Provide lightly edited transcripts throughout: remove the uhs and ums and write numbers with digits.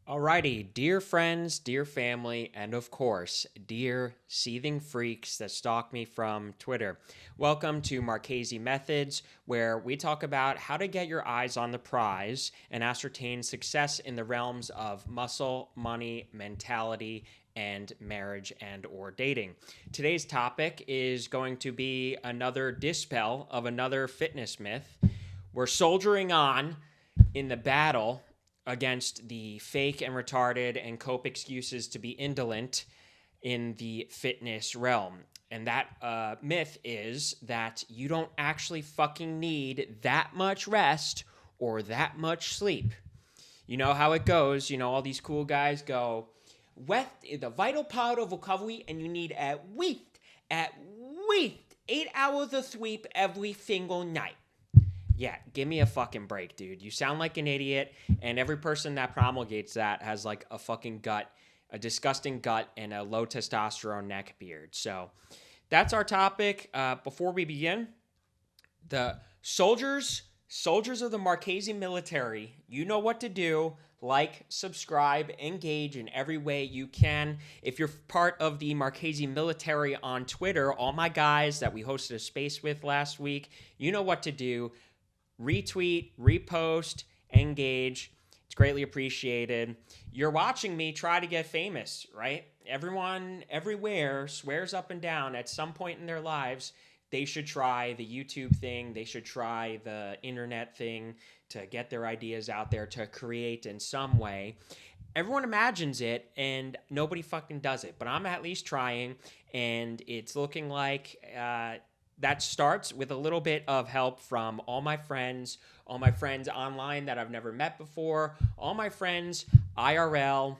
Alrighty, dear friends, dear family, and of course, dear seething freaks that stalk me from Twitter. Welcome to Marchese Methods, where we talk about how to get your eyes on the prize and ascertain success in the realms of muscle, money, mentality, and marriage and or dating. Today's topic is going to be another dispel of another fitness myth. We're soldiering on in the battle against the fake and retarded and cope excuses to be indolent in the fitness realm. And that myth is that you don't actually fucking need that much rest or that much sleep. You know how it goes. You know, all these cool guys go, rest is a vital part of recovery, and you need at least 8 hours of sleep every single night. Yeah, give me a fucking break, dude. You sound like an idiot, and every person that promulgates that has like a fucking gut, a disgusting gut, and a low testosterone neck beard. So that's our topic. Before we begin, the soldiers of the Marchese military, you know what to do. Like, subscribe, engage in every way you can. If you're part of the Marchese military on Twitter, all my guys that we hosted a space with last week, you know what to do. Retweet, repost, engage. It's greatly appreciated. You're watching me try to get famous, right? Everyone, everywhere, swears up and down at some point in their lives they should try the YouTube thing. They should try the internet thing to get their ideas out there, to create in some way. Everyone imagines it, and nobody fucking does it. But I'm at least trying, and it's looking like that starts with a little bit of help from all my friends online that I've never met before, all my friends IRL.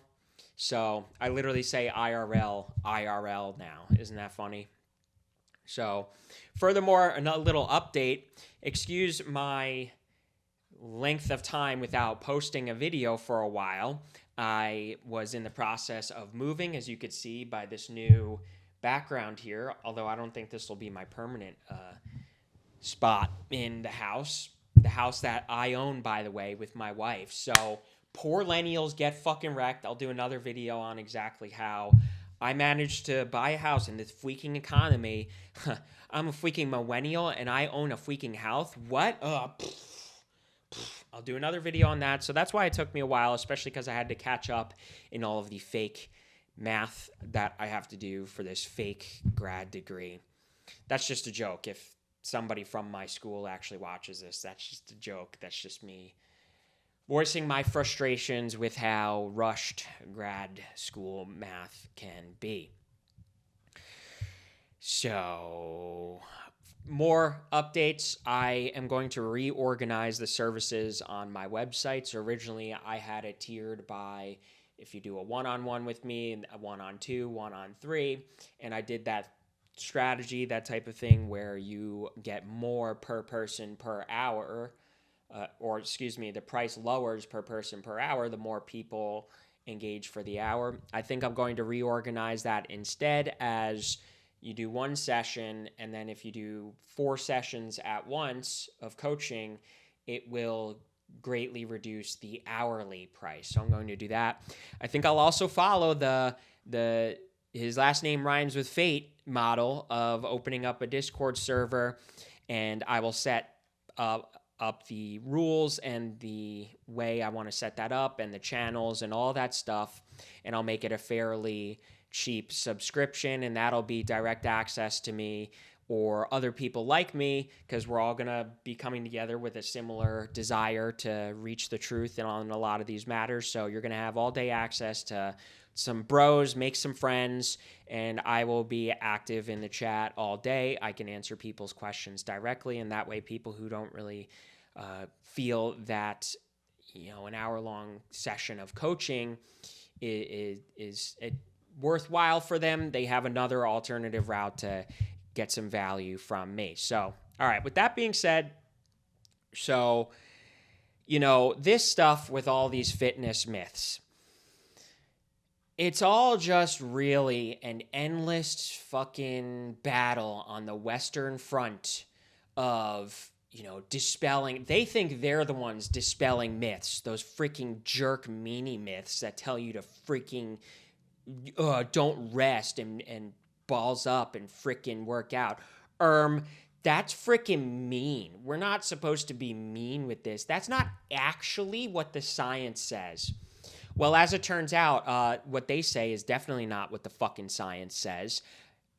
So I literally say IRL now. Isn't that funny? So furthermore, another little update. Excuse my length of time without posting a video for a while. I was in the process of moving, as you could see by this new background here, although I don't think this will be my permanent spot in the house that I own, by the way, with my wife. So poor millennials get fucking wrecked. I'll do another video on exactly how I managed to buy a house in this freaking economy. I'm a freaking millennial and I own a freaking house. What? I'll do another video on that. So that's why it took me a while, especially because I had to catch up in all of the fake math that I have to do for this fake grad degree. That's just a joke. If somebody from my school actually watches this, that's just a joke. That's just me voicing my frustrations with how rushed grad school math can be. So, more updates. I am going to reorganize the services on my website. So originally I had it tiered by if you do a one-on-one with me, a one-on-two, one-on-three, and I did that strategy, that type of thing, where you get more per person per hour, the price lowers per person per hour, the more people engage for the hour. I think I'm going to reorganize that instead, as you do one session, and then if you do 4 sessions at once of coaching, it will greatly reduce the hourly price. So I'm going to do that. I think I'll also follow the his last name rhymes with fate model of opening up a Discord server, and I will set up the rules and the way I want to set that up and the channels and all that stuff, and I'll make it a fairly cheap subscription, and that'll be direct access to me or other people like me, because we're all going to be coming together with a similar desire to reach the truth on a lot of these matters. So you're going to have all day access to some bros, make some friends, and I will be active in the chat all day. I can answer people's questions directly, and that way people who don't really feel that, an hour-long session of coaching is worthwhile for them, they have another alternative route to get some value from me. So, all right, with that being said, this stuff with all these fitness myths, it's all just really an endless fucking battle on the Western Front of dispelling. They think they're the ones dispelling myths, those freaking jerk meanie myths that tell you to freaking don't rest and balls up and freaking work out. That's freaking mean. We're not supposed to be mean with this. That's not actually what the science says. Well, as it turns out, what they say is definitely not what the fucking science says.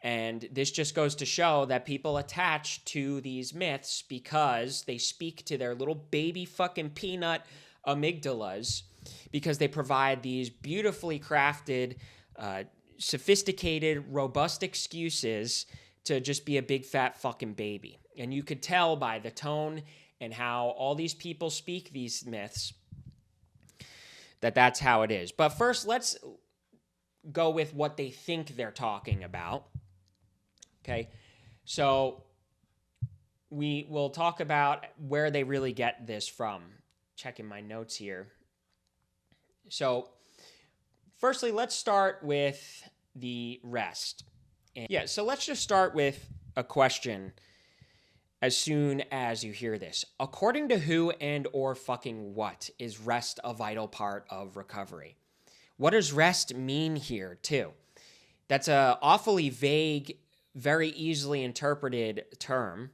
And this just goes to show that people attach to these myths because they speak to their little baby fucking peanut amygdalas, because they provide these beautifully crafted, sophisticated, robust excuses to just be a big fat fucking baby. And you could tell by the tone and how all these people speak these myths that that's how it is. But first, let's go with what they think they're talking about. Okay, so we will talk about where they really get this from. Checking my notes here. So firstly, let's start with the rest. So let's just start with a question as soon as you hear this. According to who and or fucking what is rest a vital part of recovery? What does rest mean here, too? That's a awfully vague, very easily interpreted term.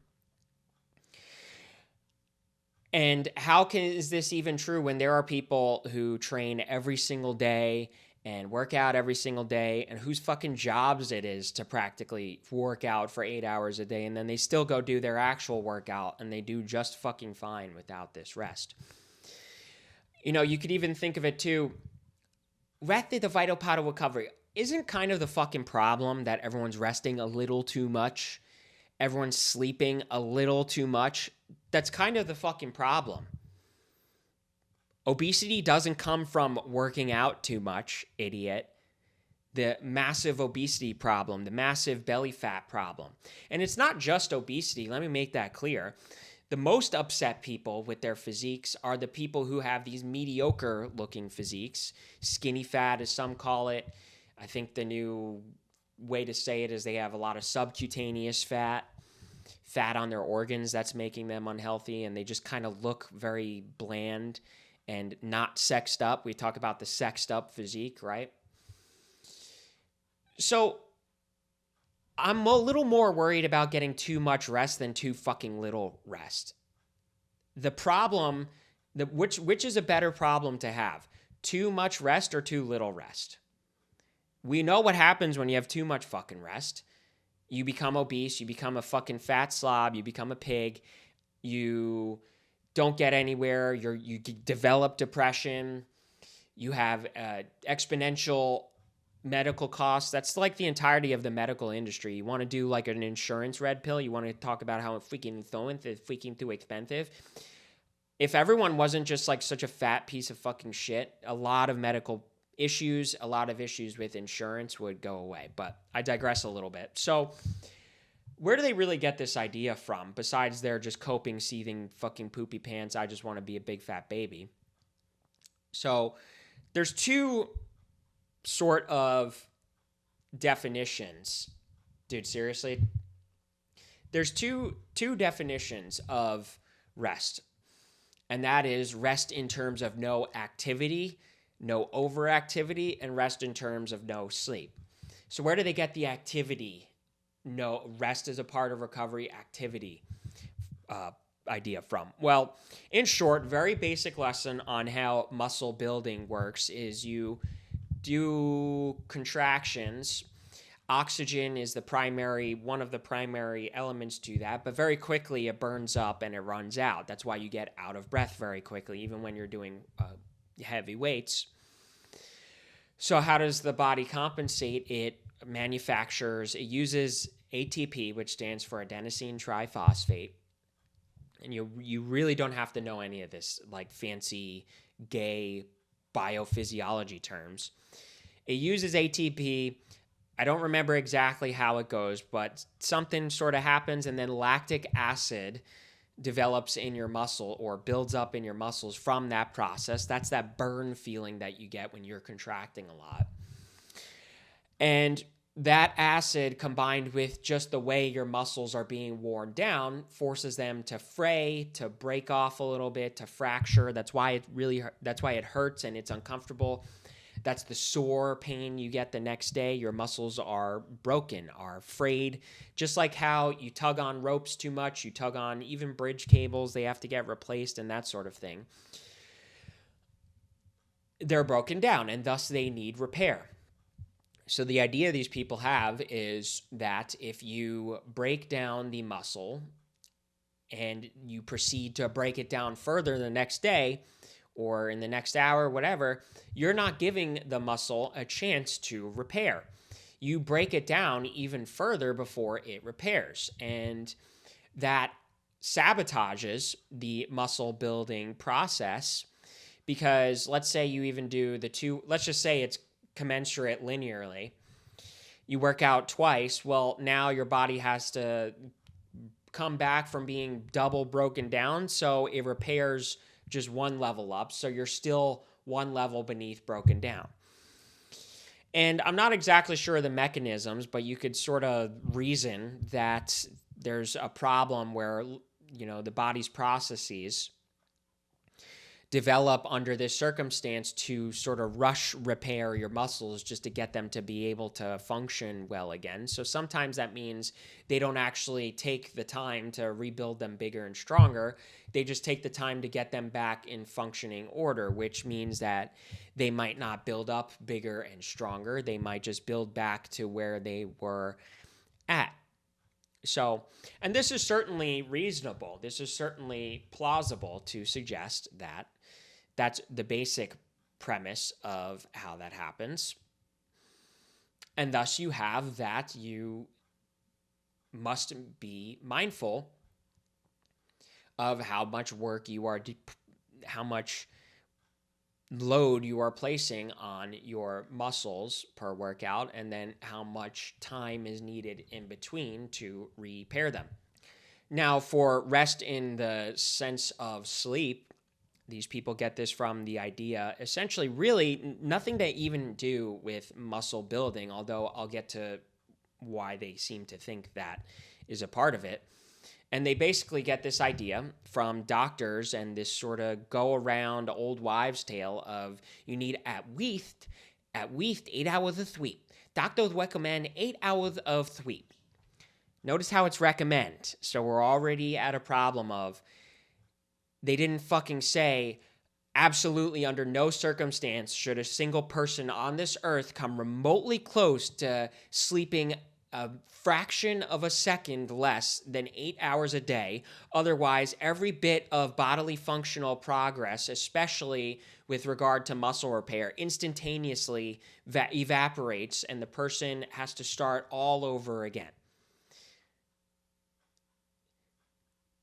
And how is this even true when there are people who train every single day and work out every single day, and whose fucking jobs it is to practically work out for 8 hours a day, and then they still go do their actual workout and they do just fucking fine without this rest? You could even think of it too. Rest is the vital part of recovery. Isn't kind of the fucking problem that everyone's resting a little too much? Everyone's sleeping a little too much? That's kind of the fucking problem. Obesity doesn't come from working out too much, idiot. The massive obesity problem, the massive belly fat problem. And it's not just obesity, let me make that clear. The most upset people with their physiques are the people who have these mediocre looking physiques. Skinny fat, as some call it. I think the new way to say it is they have a lot of subcutaneous fat on their organs that's making them unhealthy, and they just kind of look very bland and not sexed up. We talk about the sexed up physique, right? So I'm a little more worried about getting too much rest than too fucking little rest. The problem, which is a better problem to have? Too much rest or too little rest? We know what happens when you have too much fucking rest. You become obese, you become a fucking fat slob, you become a pig, you don't get anywhere, you develop depression, you have exponential medical costs. That's like the entirety of the medical industry. You want to do like an insurance red pill, you want to talk about how freaking too expensive. If everyone wasn't just like such a fat piece of fucking shit, a lot of medical issues, a lot of issues with insurance would go away. But I digress a little bit. So where do they really get this idea from, besides their just coping, seething, fucking poopy pants, I just want to be a big fat baby? So there's two sort of definitions. Dude, seriously? There's two definitions of rest. And that is rest in terms of no activity, no overactivity, and rest in terms of no sleep. So where do they get the activity? No, rest is a part of recovery, activity idea from? Well, in short, very basic lesson on how muscle building works is you do contractions. Oxygen is one of the primary elements to that, but very quickly it burns up and it runs out. That's why you get out of breath very quickly, even when you're doing heavy weights. So how does the body compensate? It uses ATP, which stands for adenosine triphosphate. And you really don't have to know any of this, like fancy gay biophysiology terms. It uses ATP. I don't remember exactly how it goes, but something sort of happens, and then lactic acid develops in your muscle or builds up in your muscles from that process. That's that burn feeling that you get when you're contracting a lot. And that acid combined with just the way your muscles are being worn down forces them to fray, to break off a little bit, to fracture. That's why it hurts and it's uncomfortable. That's the sore pain you get the next day. Your muscles are broken, are frayed. Just like how you tug on ropes too much, you tug on even bridge cables, they have to get replaced and that sort of thing. They're broken down and thus they need repair. So the idea these people have is that if you break down the muscle and you proceed to break it down further the next day or in the next hour, whatever, you're not giving the muscle a chance to repair. You break it down even further before it repairs. And that sabotages the muscle building process because let's say you even do the two, let's just say it's commensurate linearly. You work out twice. Well, now your body has to come back from being double broken down. So it repairs just one level up. So you're still one level beneath broken down. And I'm not exactly sure of the mechanisms, but you could sort of reason that there's a problem where, the body's processes develop under this circumstance to sort of rush repair your muscles just to get them to be able to function well again. So sometimes that means they don't actually take the time to rebuild them bigger and stronger. They just take the time to get them back in functioning order, which means that they might not build up bigger and stronger. They might just build back to where they were at. So, and this is certainly reasonable. This is certainly plausible to suggest that that's the basic premise of how that happens. And thus you have that you must be mindful of how much work you are, how much load you are placing on your muscles per workout, and then how much time is needed in between to repair them. Now, for rest in the sense of sleep, these people get this from the idea, essentially really nothing to even do with muscle building, although I'll get to why they seem to think that is a part of it. And they basically get this idea from doctors and this sort of go around old wives' tale of you need at least 8 hours of sleep. Doctors recommend 8 hours of sleep. Notice how it's recommend. So we're already at a problem of they didn't fucking say absolutely under no circumstance should a single person on this earth come remotely close to sleeping a fraction of a second less than 8 hours a day. Otherwise, every bit of bodily functional progress, especially with regard to muscle repair, instantaneously evaporates and the person has to start all over again.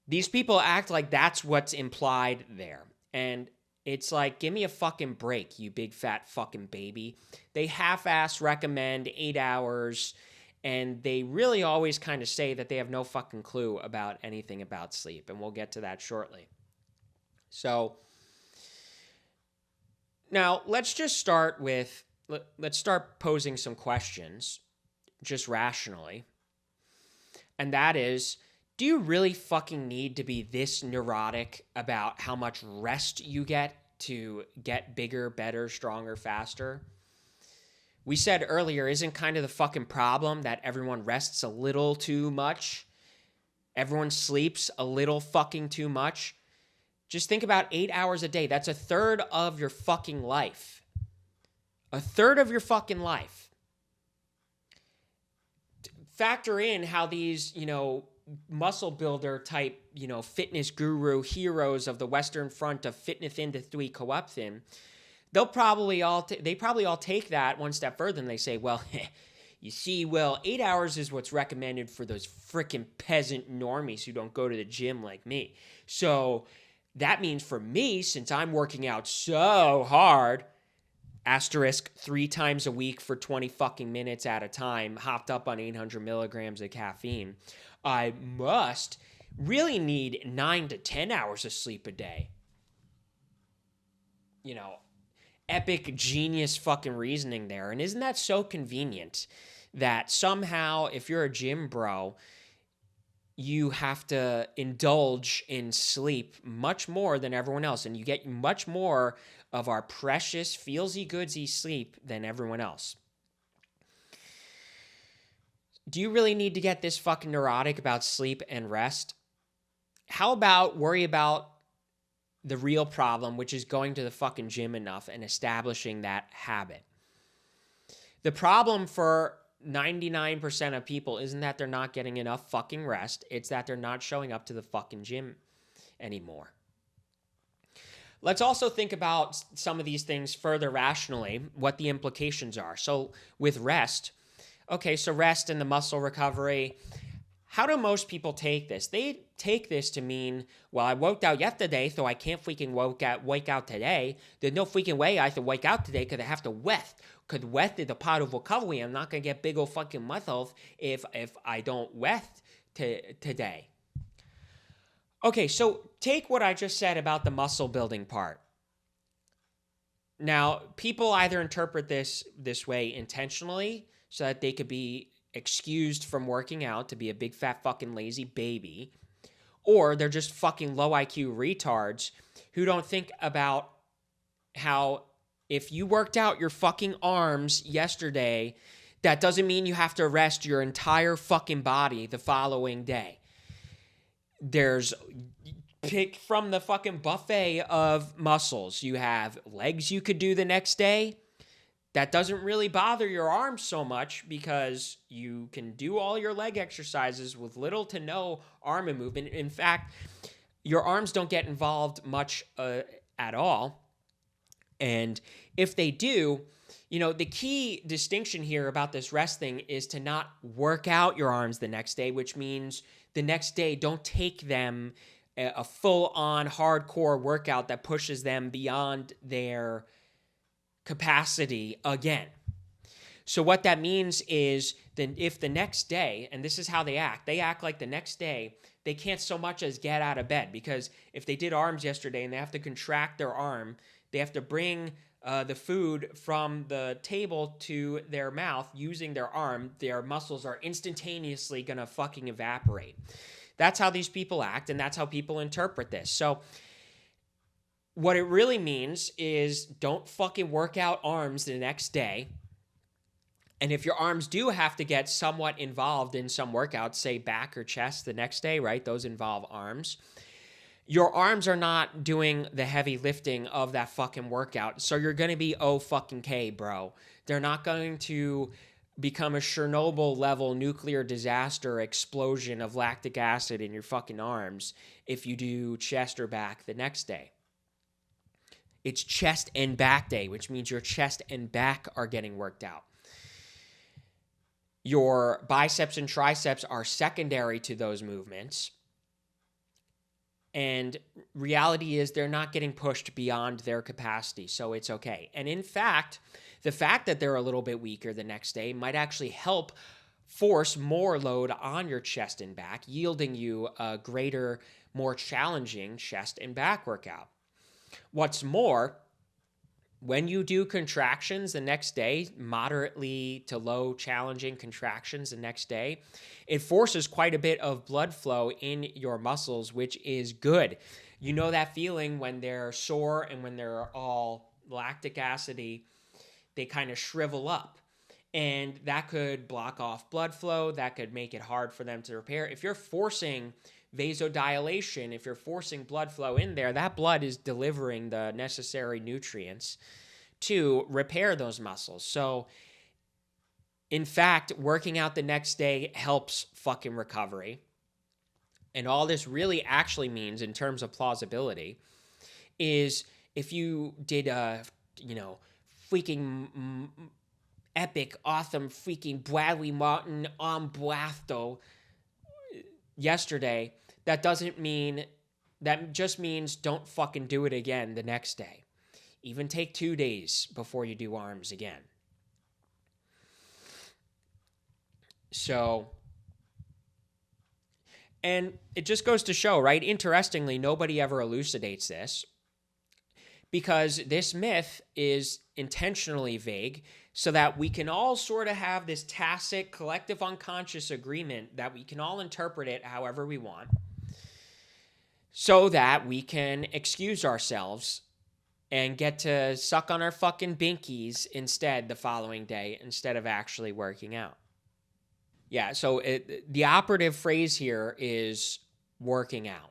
These people act like that's what's implied there. And it's like, give me a fucking break, you big fat fucking baby. They half-ass recommend 8 hours, and they really always kind of say that they have no fucking clue about anything about sleep, and we'll get to that shortly. So, now let's start posing some questions, just rationally. And that is, do you really fucking need to be this neurotic about how much rest you get to get bigger, better, stronger, faster? We said earlier, isn't kind of the fucking problem that everyone rests a little too much? Everyone sleeps a little fucking too much? Just think about 8 hours a day. That's a third of your fucking life. A third of your fucking life. Factor in how these, muscle builder type, fitness guru heroes of the Western Front of fitness industry co-option, they probably all take that one step further and they say, well, you see, 8 hours is what's recommended for those frickin' peasant normies who don't go to the gym like me. So that means for me, since I'm working out so hard, asterisk 3 times a week for 20 fucking minutes at a time, hopped up on 800 milligrams of caffeine, I must really need 9 to 10 hours of sleep a day. Epic genius fucking reasoning there. And isn't that so convenient that somehow if you're a gym bro, you have to indulge in sleep much more than everyone else, and you get much more of our precious feelsy goodsy sleep than everyone else. Do you really need to get this fucking neurotic about sleep and rest? How about worry about the real problem, which is going to the fucking gym enough and establishing that habit? The problem for 99% of people isn't that they're not getting enough fucking rest. It's that they're not showing up to the fucking gym anymore. Let's also think about some of these things further rationally, what the implications are. So with rest, okay, so rest and the muscle recovery, how do most people take this? They take this to mean, well, I worked out yesterday, so I can't freaking wake out today. There's no freaking way I have to wake out today because I have to rest. Because rest is a part of recovery. I'm not going to get big old fucking muscles if I don't rest today. Okay, so take what I just said about the muscle building part. Now, people either interpret this way intentionally so that they could be excused from working out to be a big fat fucking lazy baby, or they're just fucking low IQ retards who don't think about how if you worked out your fucking arms yesterday, that doesn't mean you have to rest your entire fucking body the following day. There's pick from the fucking buffet of muscles. You have legs you could do the next day. That doesn't really bother your arms so much because you can do all your leg exercises with little to no arm movement. In fact, your arms don't get involved much at all. And if they do, the key distinction here about this rest thing is to not work out your arms the next day, which means the next day don't take them a full-on hardcore workout that pushes them beyond their capacity again. So what that means is then if the next day, and this is how they act like the next day they can't so much as get out of bed, because if they did arms yesterday and they have to contract their arm, they have to bring the food from the table to their mouth using their arm, their muscles are instantaneously gonna fucking evaporate. That's how these people act, and that's how people interpret this. So what it really means is don't fucking work out arms the next day. And if your arms do have to get somewhat involved in some workouts, say back or chest the next day, right? Those involve arms. Your arms are not doing the heavy lifting of that fucking workout. So you're going to be fucking K, bro. They're not going to become a Chernobyl level nuclear disaster explosion of lactic acid in your fucking arms if you do chest or back the next day. It's chest and back day, which means your chest and back are getting worked out. Your biceps and triceps are secondary to those movements. And reality is they're not getting pushed beyond their capacity, so it's okay. And in fact, the fact that they're a little bit weaker the next day might actually help force more load on your chest and back, yielding you a greater, more challenging chest and back workout. What's more, when you do contractions the next day, moderately to low challenging contractions the next day, it forces quite a bit of blood flow in your muscles, which is good. You know that feeling when they're sore and when they're all lactic acidy, they kind of shrivel up. And that could block off blood flow. That could make it hard for them to repair. If you're forcing vasodilation, if you're forcing blood flow in there, that blood is delivering the necessary nutrients to repair those muscles. So, in fact, working out the next day helps fucking recovery. And all this really actually means in terms of plausibility is if you did a, freaking epic, awesome, freaking Bradley Martin on Blasto yesterday, that just means don't fucking do it again the next day. Even take 2 days before you do arms again. So, and it just goes to show, right? Interestingly, nobody ever elucidates this. because this myth is intentionally vague so that we can all sort of have this tacit collective unconscious agreement that we can all interpret it however we want, so that we can excuse ourselves and get to suck on our fucking binkies instead the following day instead of actually working out. Yeah, so the operative phrase here is working out.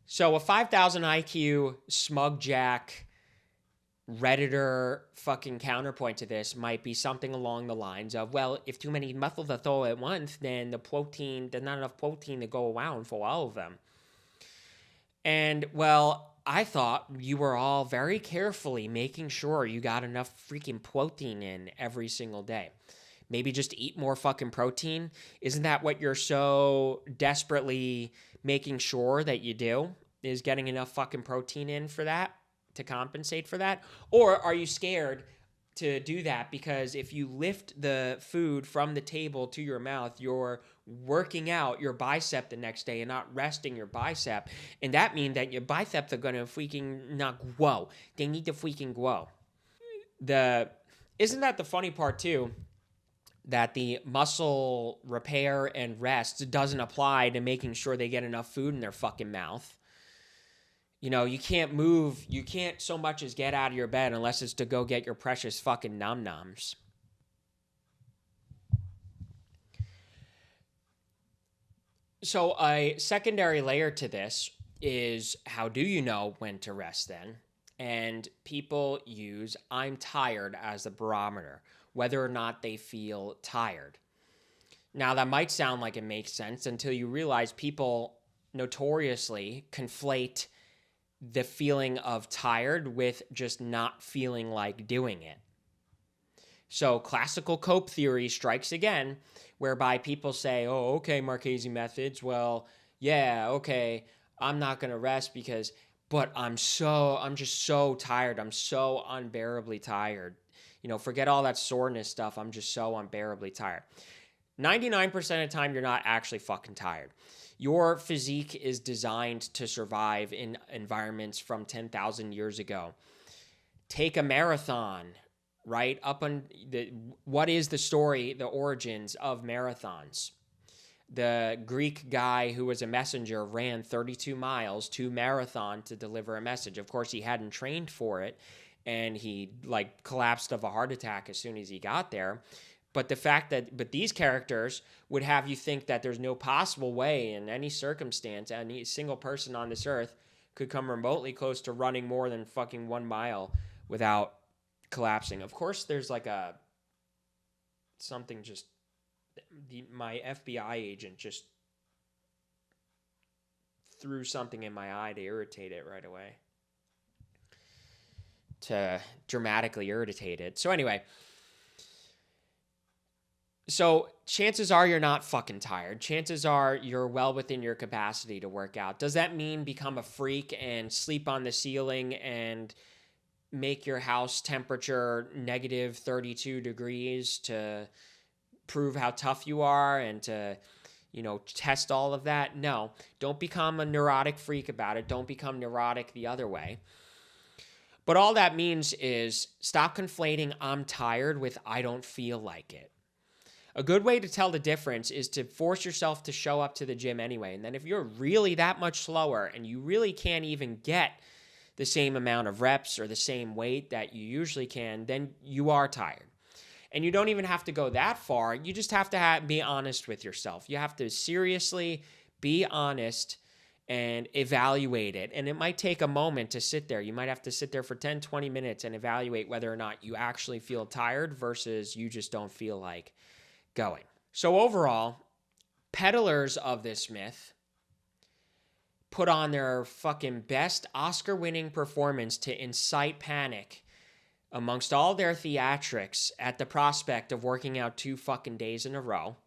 So a 5,000 IQ smug jack Redditor fucking counterpoint to this might be something along the lines of, well, if too many methyl ethyl at once, then there's not enough protein to go around for all of them. And, well, I thought you were all very carefully making sure you got enough freaking protein in every single day. Maybe just eat more fucking protein. Isn't that what you're so desperately making sure that you do? Is getting enough fucking protein in for that, to compensate for that? Or are you scared to do that because if you lift the food from the table to your mouth, you're working out your bicep the next day and not resting your bicep, and that means that your biceps are gonna freaking not grow. They need to freaking grow. Isn't that the funny part too? That the muscle repair and rest doesn't apply to making sure they get enough food in their fucking mouth. You know, you can't move, you can't so much as get out of your bed unless it's to go get your precious fucking num-nums. So a secondary layer to this is, how do you know when to rest then? And people use I'm tired as a barometer, whether or not they feel tired. Now, that might sound like it makes sense until you realize people notoriously conflate the feeling of tired with just not feeling like doing it. So classical cope theory strikes again, whereby people say, oh, okay, Marchese methods, well, yeah, okay, I'm not going to rest but I'm just so tired. I'm so unbearably tired. You know, forget all that soreness stuff. I'm just so unbearably tired. 99% of the time, you're not actually fucking tired. Your physique is designed to survive in environments from 10,000 years ago. Take a marathon, right? What is the story, the origins of marathons? The Greek guy who was a messenger ran 32 miles to marathon to deliver a message. Of course, he hadn't trained for it, and he collapsed of a heart attack as soon as he got there. But the fact that these characters would have you think that there's no possible way in any circumstance, any single person on this earth could come remotely close to running more than fucking 1 mile without collapsing. Of course, there's my FBI agent just threw something in my eye to irritate it right away. To dramatically irritate it. So anyway, so chances are you're not fucking tired. Chances are you're well within your capacity to work out. Does that mean become a freak and sleep on the ceiling and make your house temperature negative 32 degrees to prove how tough you are and to, test all of that? No, don't become a neurotic freak about it. Don't become neurotic the other way. But all that means is stop conflating I'm tired with I don't feel like it. A good way to tell the difference is to force yourself to show up to the gym anyway. And then if you're really that much slower and you really can't even get the same amount of reps or the same weight that you usually can, then you are tired. And you don't even have to go that far. You just have to be honest with yourself. You have to seriously be honest and evaluate it. And it might take a moment to sit there. You might have to sit there for 10, 20 minutes and evaluate whether or not you actually feel tired versus you just don't feel like going. So overall, peddlers of this myth put on their fucking best Oscar-winning performance to incite panic amongst all their theatrics at the prospect of working out 2 fucking days in a row,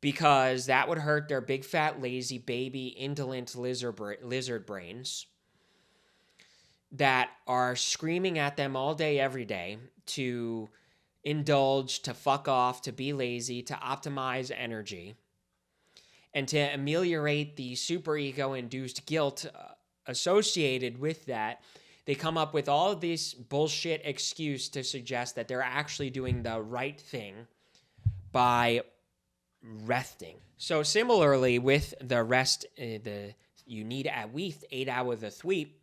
because that would hurt their big fat lazy baby indolent lizard brains that are screaming at them all day every day to indulge, to fuck off, to be lazy, to optimize energy, and to ameliorate the superego-induced guilt associated with that. they come up with all of this bullshit excuse to suggest that they're actually doing the right thing by resting. So similarly with the rest, you need at least 8 hours of sleep.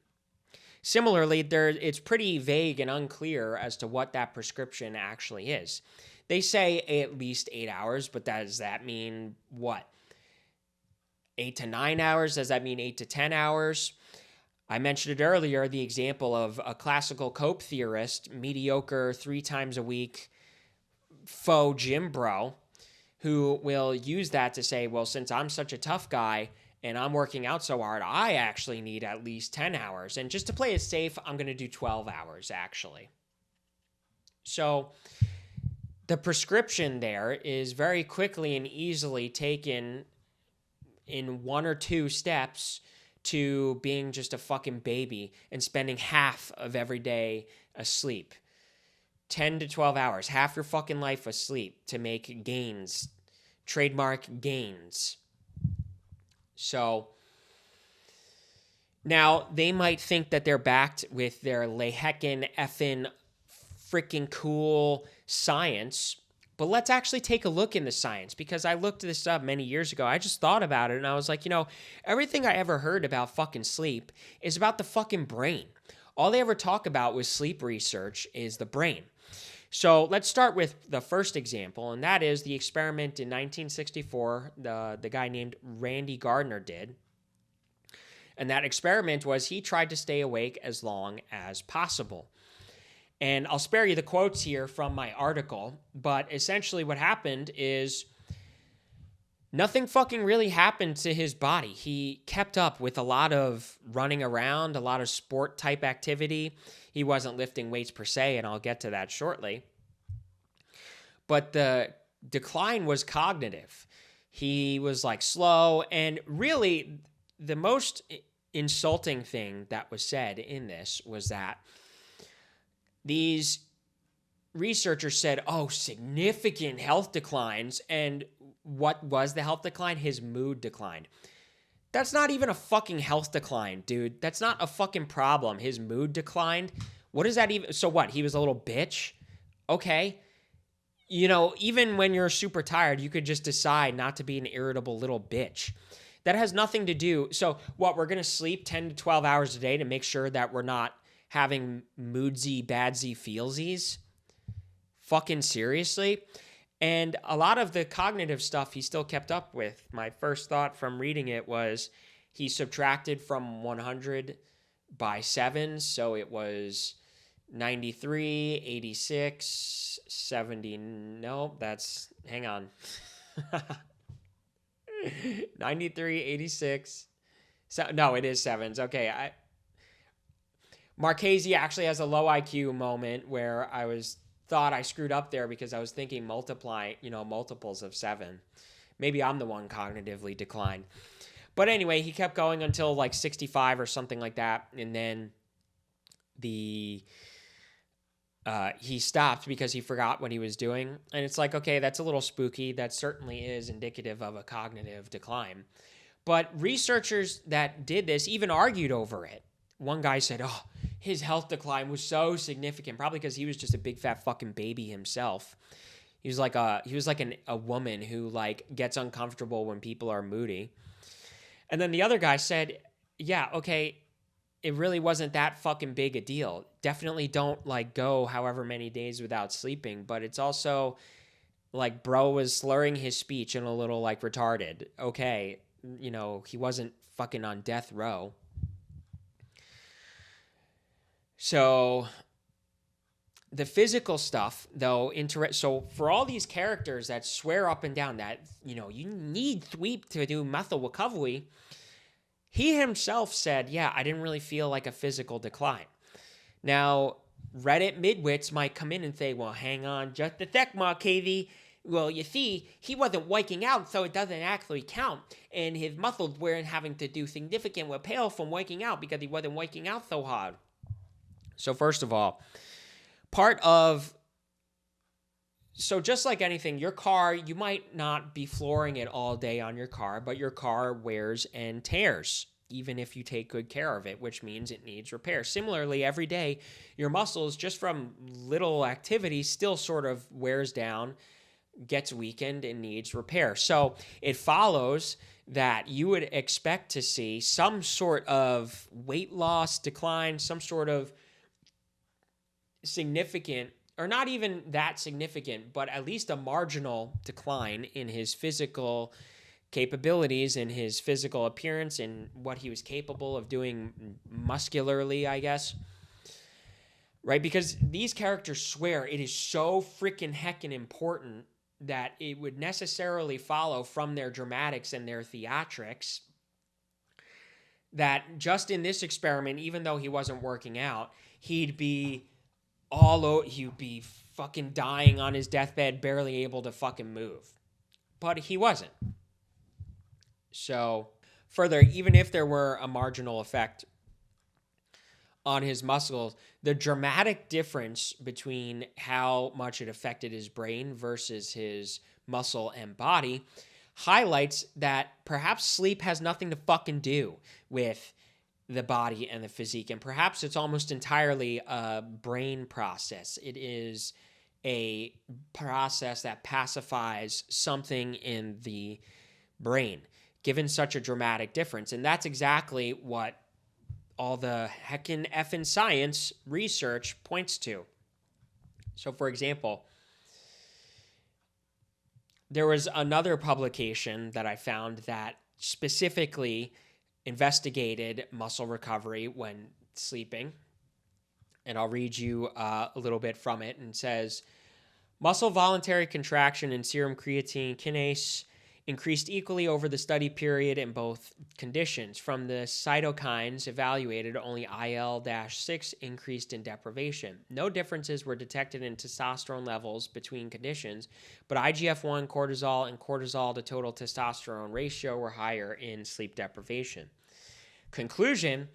Similarly, it's pretty vague and unclear as to what that prescription actually is. They say at least 8 hours, but does that mean what? 8 to 9 hours? Does that mean 8 to 10 hours? I mentioned it earlier, the example of a classical cope theorist, mediocre 3 times a week, faux gym bro, who will use that to say, well, since I'm such a tough guy and I'm working out so hard, I actually need at least 10 hours. And just to play it safe, I'm going to do 12 hours, actually. So the prescription there is very quickly and easily taken in 1 or 2 steps to being just a fucking baby and spending half of every day asleep. 10 to 12 hours, half your fucking life asleep to make gains, trademark gains. So now they might think that they're backed with their Leheckin effing freaking cool science, but let's actually take a look in the science, because I looked this up many years ago. I just thought about it and I was like, everything I ever heard about fucking sleep is about the fucking brain. All they ever talk about with sleep research is the brain. So let's start with the first example, and that is the experiment in 1964 the guy named Randy Gardner did. And that experiment was he tried to stay awake as long as possible. And I'll spare you the quotes here from my article, but essentially what happened is nothing fucking really happened to his body. He kept up with a lot of running around, a lot of sport type activity. He wasn't lifting weights per se, and I'll get to that shortly. But the decline was cognitive. He was like slow, and really the most insulting thing that was said in this was that these researchers said, significant health declines. And what was the health decline? His mood declined. That's not even a fucking health decline, dude. That's not a fucking problem. His mood declined. What is that even? So what? He was a little bitch? Okay. Even when you're super tired, you could just decide not to be an irritable little bitch. That has nothing to do. So what? We're going to sleep 10 to 12 hours a day to make sure that we're not having moodsy, badsy, feelsies? Fucking seriously? And a lot of the cognitive stuff he still kept up with. My first thought from reading it was he subtracted from 100 by 7, so it was 93, 86, 70. No, that's, hang on. 93, 86. So, no, it is 7s. Okay, Marchese actually has a low IQ moment where thought I screwed up there because I was thinking multiples of 7. Maybe I'm the one cognitively declined. But anyway, he kept going until like 65 or something like that. And then he stopped because he forgot what he was doing. And it's like, okay, that's a little spooky. That certainly is indicative of a cognitive decline. But researchers that did this even argued over it. One guy said, his health decline was so significant, probably because he was just a big fat fucking baby himself. He was like a woman who like gets uncomfortable when people are moody. And then the other guy said, yeah, okay, it really wasn't that fucking big a deal. Definitely don't like go however many days without sleeping, but it's also like bro was slurring his speech and a little like retarded. Okay, he wasn't fucking on death row. So the physical stuff, though, so for all these characters that swear up and down that, you need sleep to do mental recovery, he himself said, yeah, I didn't really feel like a physical decline. Now, Reddit midwits might come in and say, well, hang on just a sec, Marchese. Well, you see, he wasn't working out, so it doesn't actually count. And his muscles weren't having to do significant repair from working out because he wasn't working out so hard. So first of all, so just like anything, your car, you might not be flooring it all day on your car, but your car wears and tears. even if you take good care of it, which means it needs repair. Similarly, every day, your muscles, just from little activity, still sort of wears down, gets weakened, and needs repair. So it follows that you would expect to see some sort of weight loss decline, some sort of significant, or not even that significant, but at least a marginal decline in his physical capabilities, in his physical appearance, and what he was capable of doing muscularly, I guess. Right? Because these characters swear it is so freaking heckin' important that it would necessarily follow from their dramatics and their theatrics that just in this experiment, even though he wasn't working out, he'd be fucking dying on his deathbed, barely able to fucking move. But he wasn't. So, further, even if there were a marginal effect on his muscles, the dramatic difference between how much it affected his brain versus his muscle and body highlights that perhaps sleep has nothing to fucking do with the body and the physique, and perhaps it's almost entirely a brain process. It is a process that pacifies something in the brain, given such a dramatic difference. And that's exactly what all the heckin' effing science research points to. So, for example, there was another publication that I found that specifically investigated muscle recovery when sleeping. And I'll read you a little bit from it. And it says, muscle voluntary contraction and serum creatine kinase increased equally over the study period in both conditions. From the cytokines evaluated, only IL-6 increased in deprivation. No differences were detected in testosterone levels between conditions, but IGF-1, cortisol, and cortisol to total testosterone ratio were higher in sleep deprivation. Conclusion: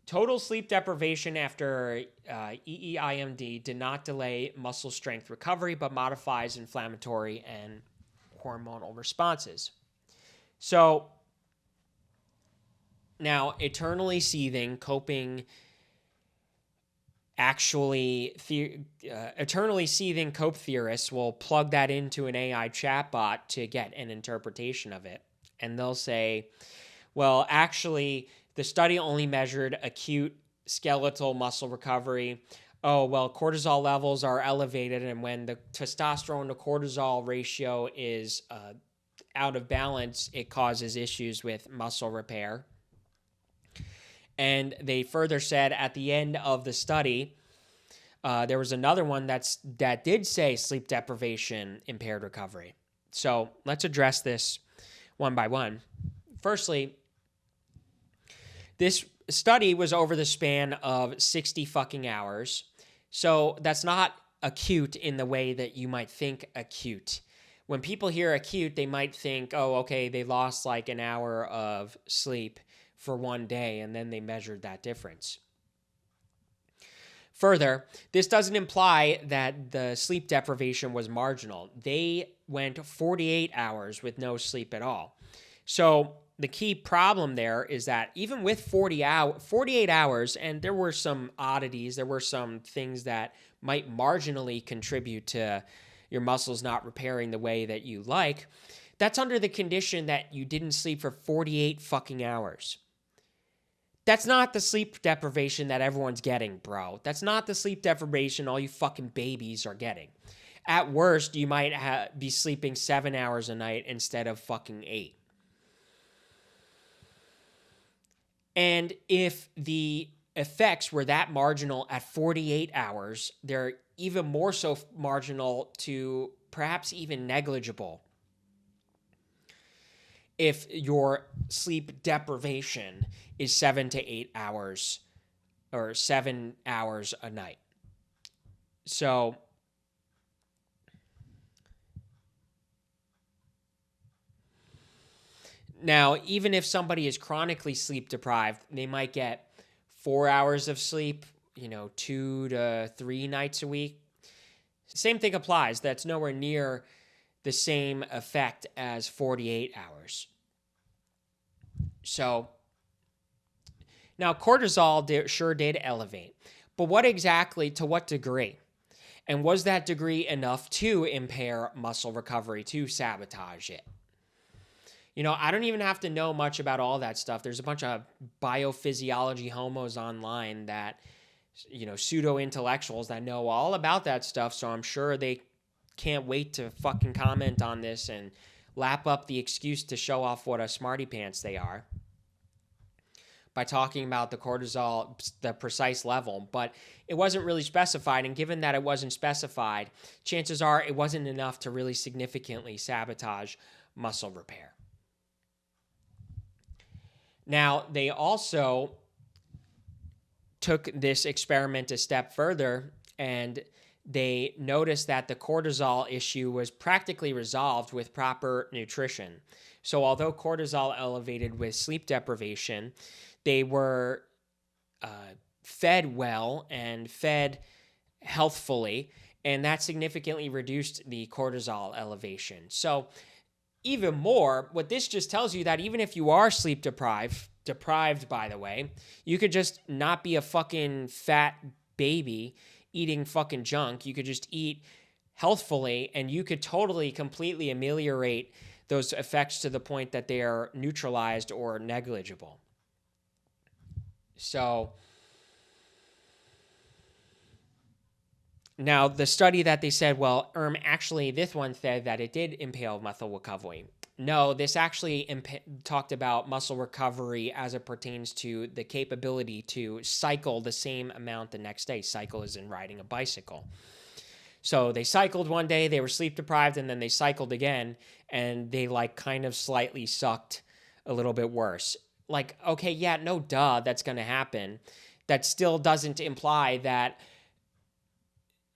total sleep deprivation after EEIMD did not delay muscle strength recovery, but modifies inflammatory and hormonal responses. So now, eternally seething cope theorists will plug that into an AI chatbot to get an interpretation of it. And they'll say, well, actually, the study only measured acute skeletal muscle recovery. Oh, well, cortisol levels are elevated, and when the testosterone to cortisol ratio is out of balance, it causes issues with muscle repair. And they further said at the end of the study, there was another one that did say sleep deprivation impaired recovery. So let's address this one by one. Firstly, this study was over the span of 60 fucking hours. So that's not acute in the way that you might think acute. When people hear acute, they might think, oh, okay, they lost like an hour of sleep for one day, and then they measured that difference. Further, this doesn't imply that the sleep deprivation was marginal. They went 48 hours with no sleep at all. So the key problem there is that even with 48 hours, and there were some oddities, there were some things that might marginally contribute to your muscles not repairing the way that you like, that's under the condition that you didn't sleep for 48 fucking hours. That's not the sleep deprivation that everyone's getting, bro. That's not the sleep deprivation all you fucking babies are getting. At worst, you might be sleeping 7 hours a night instead of fucking 8. And if the effects were that marginal at 48 hours, they're even more so marginal to perhaps even negligible if your sleep deprivation is 7 to 8 hours or 7 hours a night. So now, even if somebody is chronically sleep deprived, they might get 4 hours of sleep, 2 to 3 nights a week. Same thing applies. That's nowhere near the same effect as 48 hours. So Now, cortisol sure did elevate, but to what degree? And was that degree enough to impair muscle recovery, to sabotage it? I don't even have to know much about all that stuff. There's a bunch of biophysiology homos online that, pseudo-intellectuals that know all about that stuff. So I'm sure they can't wait to fucking comment on this and lap up the excuse to show off what a smarty pants they are by talking about the cortisol, the precise level. But it wasn't really specified. And given that it wasn't specified, chances are it wasn't enough to really significantly sabotage muscle repair. Now, they also took this experiment a step further, and they noticed that the cortisol issue was practically resolved with proper nutrition. So although cortisol elevated with sleep deprivation, they were fed well and fed healthfully, and that significantly reduced the cortisol elevation. So even more, what this just tells you that even if you are sleep deprived, by the way, you could just not be a fucking fat baby eating fucking junk. You could just eat healthfully, and you could totally, completely ameliorate those effects to the point that they are neutralized or negligible. So now the study that they said, well, actually this one said that it did impair muscle recovery. No, this actually talked about muscle recovery as it pertains to the capability to cycle the same amount the next day. Cycle is in riding a bicycle. So they cycled one day, they were sleep deprived, and then they cycled again, and they kind of slightly sucked a little bit worse. Okay, yeah, no duh, that's going to happen. That still doesn't imply that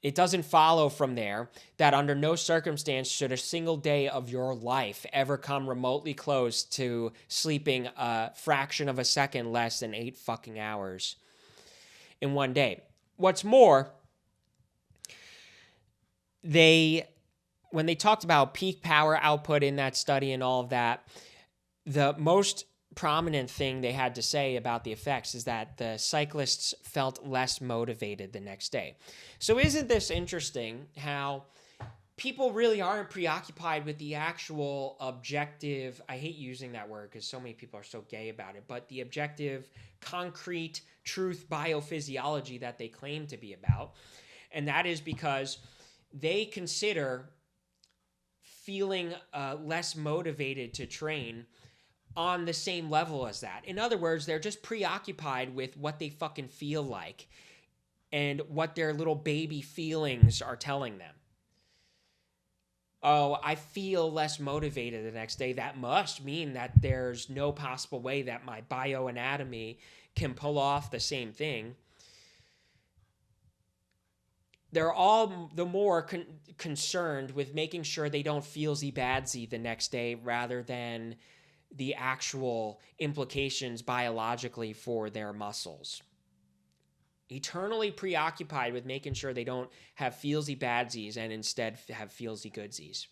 it doesn't follow from there that under no circumstance should a single day of your life ever come remotely close to sleeping a fraction of a second less than 8 fucking hours in one day. What's more, when they talked about peak power output in that study and all of that, the most prominent thing they had to say about the effects is that the cyclists felt less motivated the next day. So isn't this interesting how people really aren't preoccupied with the actual objective, I hate using that word because so many people are so gay about it, but the objective, concrete truth biophysiology that they claim to be about. And that is because they consider feeling less motivated to train on the same level as that. In other words, they're just preoccupied with what they fucking feel like and what their little baby feelings are telling them. Oh, I feel less motivated the next day. That must mean that there's no possible way that my bioanatomy can pull off the same thing. They're all the more concerned with making sure they don't feelsy-badsy the next day rather than the actual implications biologically for their muscles. Eternally preoccupied with making sure they don't have feelsy-badsies and instead have feelsy-goodsies.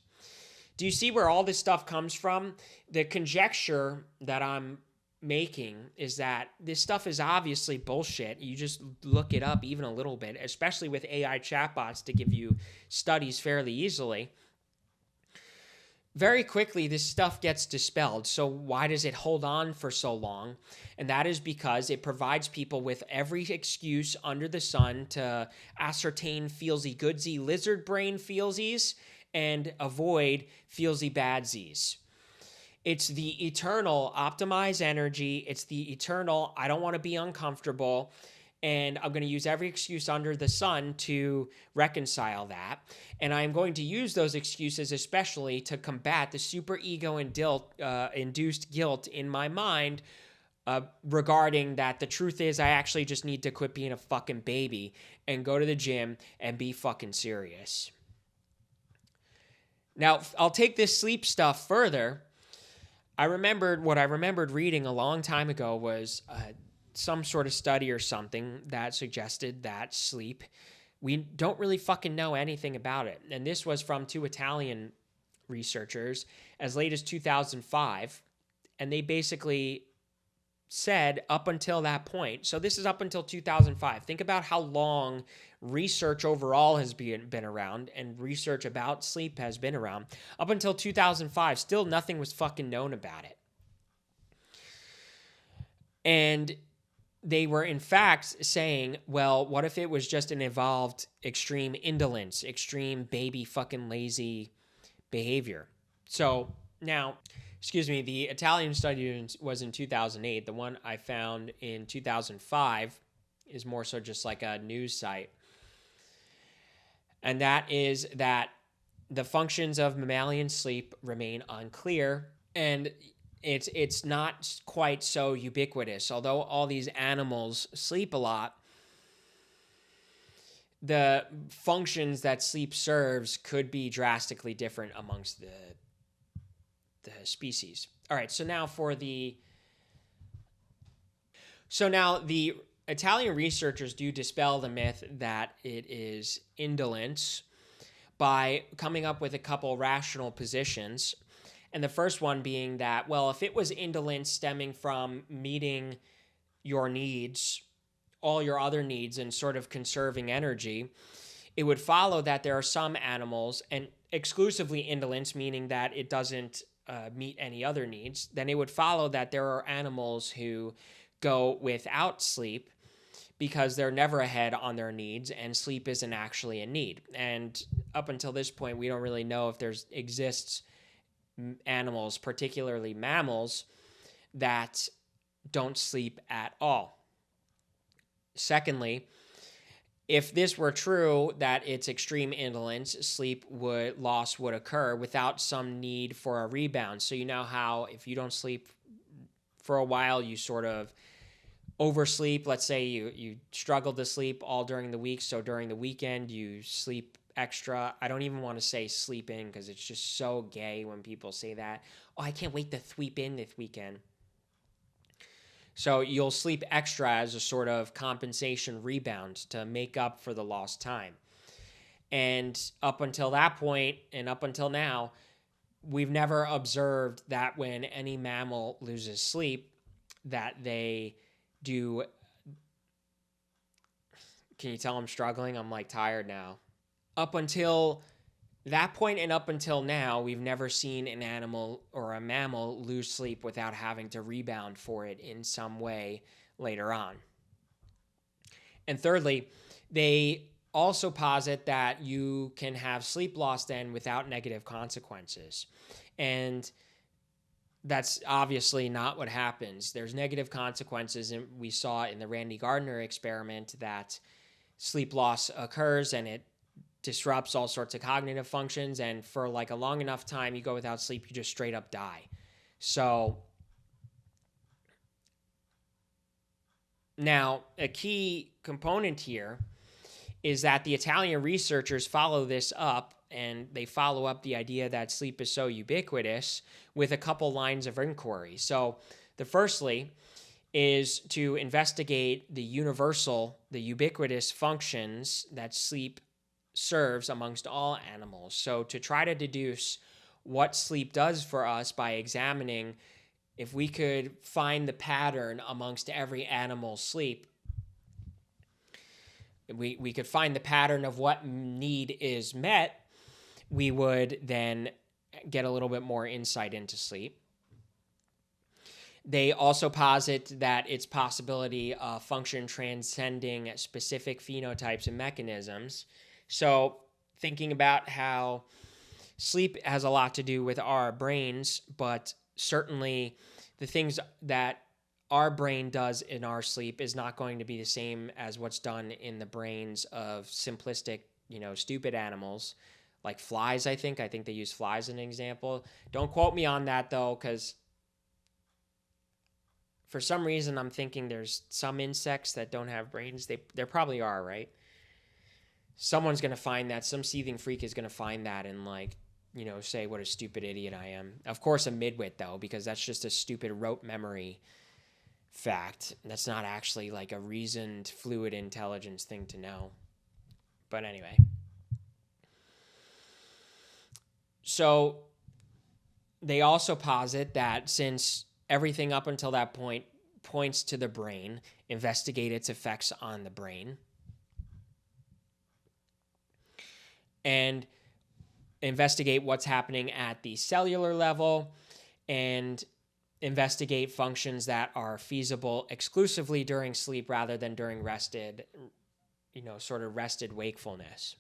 Do you see where all this stuff comes from? The conjecture that I'm making is that this stuff is obviously bullshit. You just look it up even a little bit, especially with AI chatbots to give you studies fairly easily. Very quickly, this stuff gets dispelled. So why does it hold on for so long? And that is because it provides people with every excuse under the sun to ascertain feelsy-goodsy lizard brain feelsies and avoid feelsy-badsies. It's the eternal optimize energy. It's the eternal I don't want to be uncomfortable. And I'm going to use every excuse under the sun to reconcile that. And I'm going to use those excuses especially to combat the super ego induced guilt in my mind regarding that the truth is I actually just need to quit being a fucking baby and go to the gym and be fucking serious. Now, I'll take this sleep stuff further. I remembered reading a long time ago was some sort of study or something that suggested that sleep, we don't really fucking know anything about it. And this was from 2 Italian researchers as late as 2005. And they basically said up until that point, so this is up until 2005. Think about how long research overall has been around, and research about sleep has been around. Up until 2005, still nothing was fucking known about it. And they were in fact saying, well, what if it was just an evolved extreme indolence, extreme baby fucking lazy behavior? So now, the Italian study was in 2008. The one I found in 2005 is more so just like a news site. And that is that the functions of mammalian sleep remain unclear, and it's not quite so ubiquitous. Although all these animals sleep a lot, the functions that sleep serves could be drastically different amongst the species. All right, so now the Italian researchers do dispel the myth that it is indolence by coming up with a couple rational positions. And the first one being that, well, if it was indolence stemming from meeting your needs, all your other needs, and sort of conserving energy, it would follow that there are some animals, and exclusively indolence, meaning that it doesn't meet any other needs, then it would follow that there are animals who go without sleep because they're never ahead on their needs, and sleep isn't actually a need. And up until this point, we don't really know if there exists animals, particularly mammals, that don't sleep at all. Secondly, if this were true, that it's extreme indolence, sleep loss would occur without some need for a rebound. So you know how if you don't sleep for a while, you sort of oversleep. Let's say you struggle to sleep all during the week, so during the weekend you sleep extra. I don't even want to say sleep in because it's just so gay when people say that. Oh, I can't wait to sleep in this weekend. So you'll sleep extra as a sort of compensation rebound to make up for the lost time. And up until that point, and up until now, we've never observed that when any mammal loses sleep, that they do. Can you tell I'm struggling? I'm like tired now. Up until that point and up until now, we've never seen an animal or a mammal lose sleep without having to rebound for it in some way later on. And thirdly, they also posit that you can have sleep loss then without negative consequences. And that's obviously not what happens. There's negative consequences, and we saw in the Randy Gardner experiment that sleep loss occurs and it disrupts all sorts of cognitive functions, and for like a long enough time you go without sleep, you just straight up die. So now a key component here is that the Italian researchers follow this up, and they follow up the idea that sleep is so ubiquitous with a couple lines of inquiry. So the firstly is to investigate the ubiquitous functions that sleep serves amongst all animals. So to try to deduce what sleep does for us by examining if we could find the pattern amongst every animal's sleep, we could find the pattern of what need is met, we would then get a little bit more insight into sleep. They also posit that it's possibility of function transcending specific phenotypes and mechanisms. So thinking about how sleep has a lot to do with our brains, but certainly the things that our brain does in our sleep is not going to be the same as what's done in the brains of simplistic, stupid animals like flies. I think they use flies as an example. Don't quote me on that though, because for some reason I'm thinking there's some insects that don't have brains. There probably are, right? Someone's going to find that. Some seething freak is going to find that and say what a stupid idiot I am. Of course, a midwit though, because that's just a stupid rote memory fact. That's not actually like a reasoned fluid intelligence thing to know. But anyway. So they also posit that since everything up until that point points to the brain, investigate its effects on the brain, and investigate what's happening at the cellular level, and investigate functions that are feasible exclusively during sleep rather than during rested wakefulness.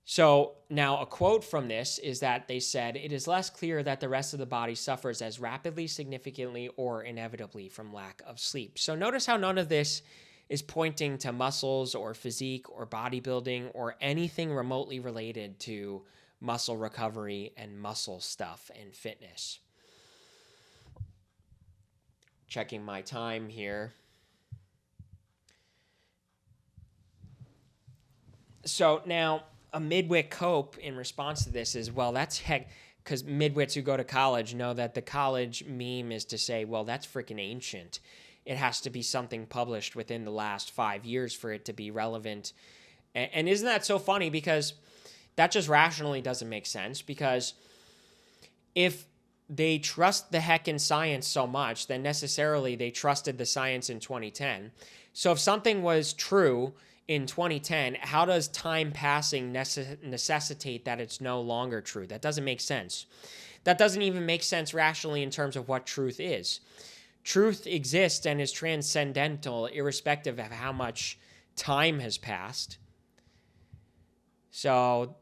So now a quote from this is that they said, "It is less clear that the rest of the body suffers as rapidly, significantly, or inevitably from lack of sleep." So notice how none of this is pointing to muscles or physique or bodybuilding or anything remotely related to muscle recovery and muscle stuff and fitness. Checking my time here. So now a midwit cope in response to this is, well, that's heck, because midwits who go to college know that the college meme is to say, well, that's freaking ancient. It has to be something published within the last 5 years for it to be relevant. And isn't that so funny? Because that just rationally doesn't make sense. Because if they trust the heck in science so much, then necessarily they trusted the science in 2010. So if something was true in 2010, how does time passing necessitate that it's no longer true? That doesn't make sense. That doesn't even make sense rationally in terms of what truth is. Truth exists and is transcendental irrespective of how much time has passed. So,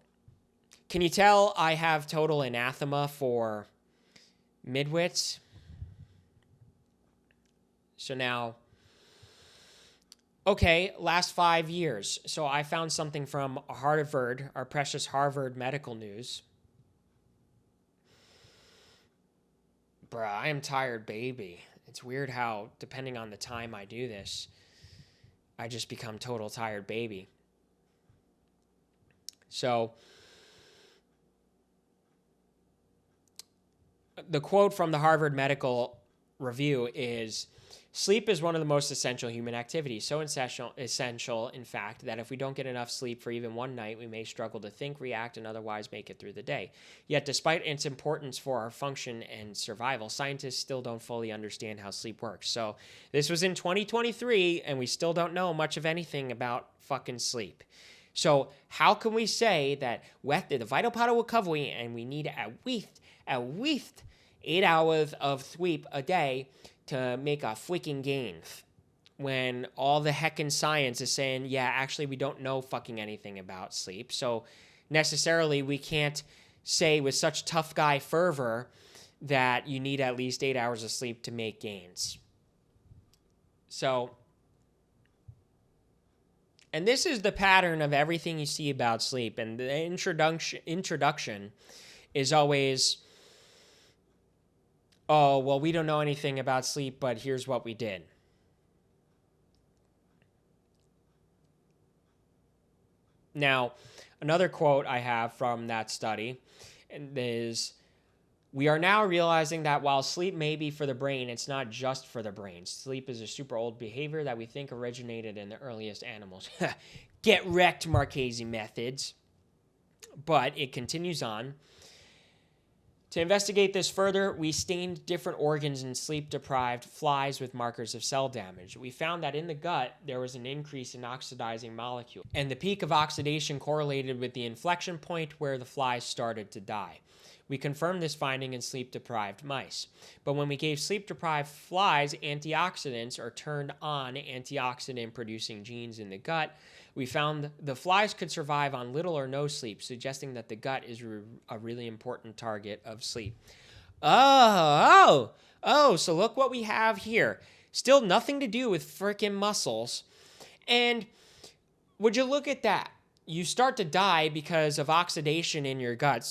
can you tell I have total anathema for midwits? So now, okay, last 5 years. So I found something from Harvard, our precious Harvard Medical News. Bruh, I am tired, baby. It's weird how, depending on the time I do this, I just become total tired, baby. So, the quote from the Harvard Medical Review is, "Sleep is one of the most essential human activities, so essential, in fact, that if we don't get enough sleep for even one night, we may struggle to think, react, and otherwise make it through the day. Yet, despite its importance for our function and survival, scientists still don't fully understand how sleep works." So, this was in 2023, and we still don't know much of anything about fucking sleep. So, how can we say that the vital part of recovery, and we need at least 8 hours of sleep a day to make a freaking gain, when all the heckin' science is saying, yeah, actually we don't know fucking anything about sleep. So necessarily we can't say with such tough guy fervor that you need at least 8 hours of sleep to make gains. So, and this is the pattern of everything you see about sleep. And the introduction is always, oh, well, we don't know anything about sleep, but here's what we did. Now, another quote I have from that study is, "We are now realizing that while sleep may be for the brain, it's not just for the brain. Sleep is a super old behavior that we think originated in the earliest animals." Get wrecked, Marchese Methods. But it continues on. To investigate this further, we stained different organs in sleep-deprived flies with markers of cell damage. We found that in the gut, there was an increase in oxidizing molecules, and the peak of oxidation correlated with the inflection point where the flies started to die. We confirmed this finding in sleep-deprived mice. But when we gave sleep-deprived flies antioxidants or turned on antioxidant-producing genes in the gut, we found the flies could survive on little or no sleep, suggesting that the gut is a really important target of sleep. So look what we have here. Still nothing to do with frickin' muscles. And would you look at that? You start to die because of oxidation in your gut.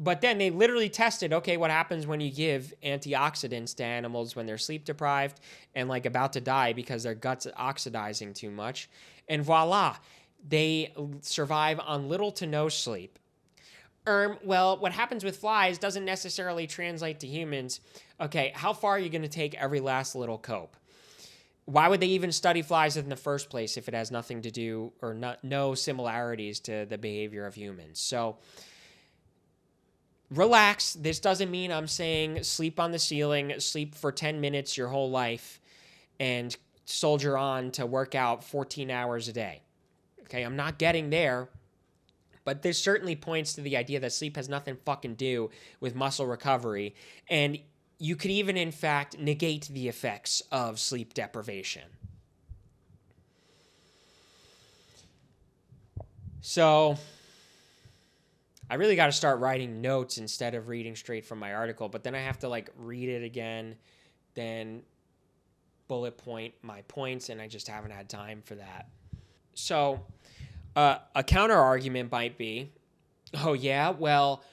But then they literally tested, okay, what happens when you give antioxidants to animals when they're sleep deprived and like about to die because their gut's oxidizing too much. And voila, they survive on little to no sleep. Well, what happens with flies doesn't necessarily translate to humans. Okay, how far are you going to take every last little cope? Why would they even study flies in the first place if it has nothing to do or no similarities to the behavior of humans? So Relax. This doesn't mean I'm saying sleep on the ceiling, sleep for 10 minutes your whole life, and soldier on to work out 14 hours a day. Okay, I'm not getting there, but this certainly points to the idea that sleep has nothing fucking do with muscle recovery, and you could even, in fact, negate the effects of sleep deprivation. So, I really got to start writing notes instead of reading straight from my article, but then I have to like read it again, then bullet point my points, and I just haven't had time for that. So, a counter argument might be, oh, yeah, well,